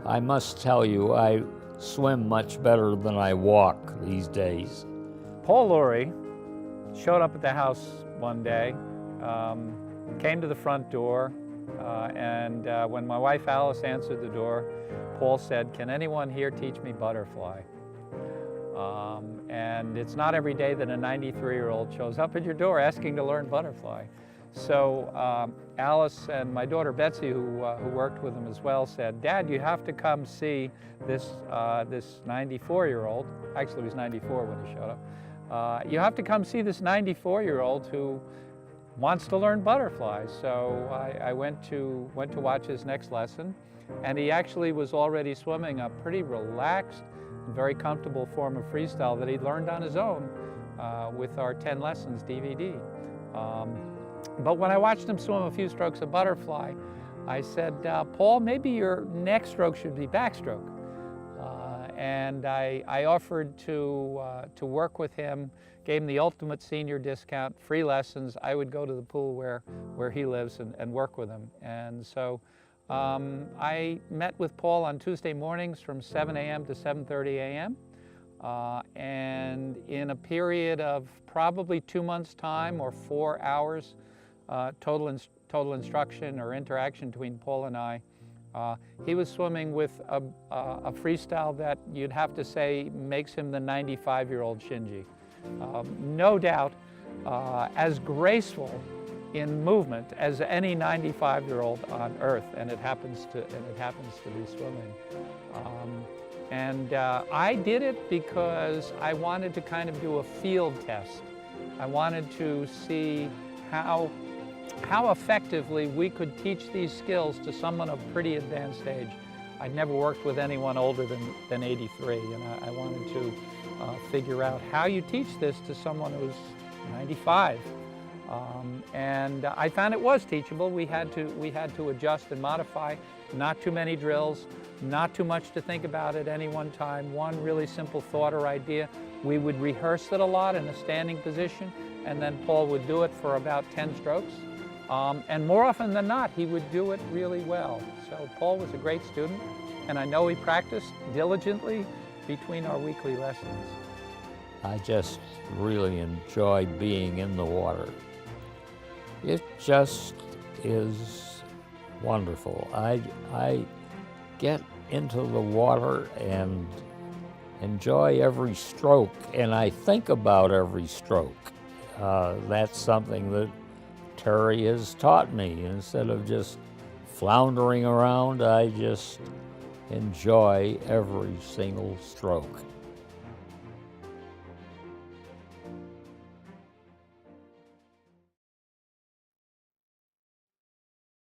I must tell you, I swim much better than I walk these days. Paul Lurie showed up at the house one day, came to the front door, and when my wife Alice answered the door, Paul said, "Can anyone here teach me butterfly?" And it's not every day that a 93-year-old shows up at your door asking to learn butterfly. So Alice and my daughter Betsy, who worked with him as well, said, "Dad, you have to come see this 94-year-old. Actually, he was 94 when he showed up. You have to come see this 94-year-old who wants to learn butterfly." So I went to watch his next lesson, and he actually was already swimming a pretty relaxed, very comfortable form of freestyle that he learned on his own with our 10 lessons DVD. But when I watched him swim a few strokes of butterfly, I said, "Paul, maybe your next stroke should be backstroke." And I offered to work with him, gave him the ultimate senior discount, free lessons. I would go to the pool where he lives and work with him. And so I met with Paul on Tuesday mornings from 7 a.m. to 7:30 a.m. And in a period of probably 2 months' time or 4 hours, total instruction or interaction between Paul and I, he was swimming with a freestyle that you'd have to say makes him the 95-year-old Shinji. No doubt as graceful in movement as any 95-year-old on earth, and it happens to be swimming. I did it because I wanted to kind of do a field test. I wanted to see how effectively we could teach these skills to someone of pretty advanced age. I'd never worked with anyone older than 83, and I wanted to figure out how you teach this to someone who's 95. And I found it was teachable. We had to adjust and modify. Not too many drills, not too much to think about at any one time. One really simple thought or idea. We would rehearse it a lot in a standing position, and then Paul would do it for about 10 strokes. And more often than not, he would do it really well. So Paul was a great student, and I know he practiced diligently between our weekly lessons. I just really enjoy being in the water. It just is wonderful. I get into the water and enjoy every stroke, and I think about every stroke. That's something that Terry has taught me. Instead of just floundering around, I just enjoy every single stroke.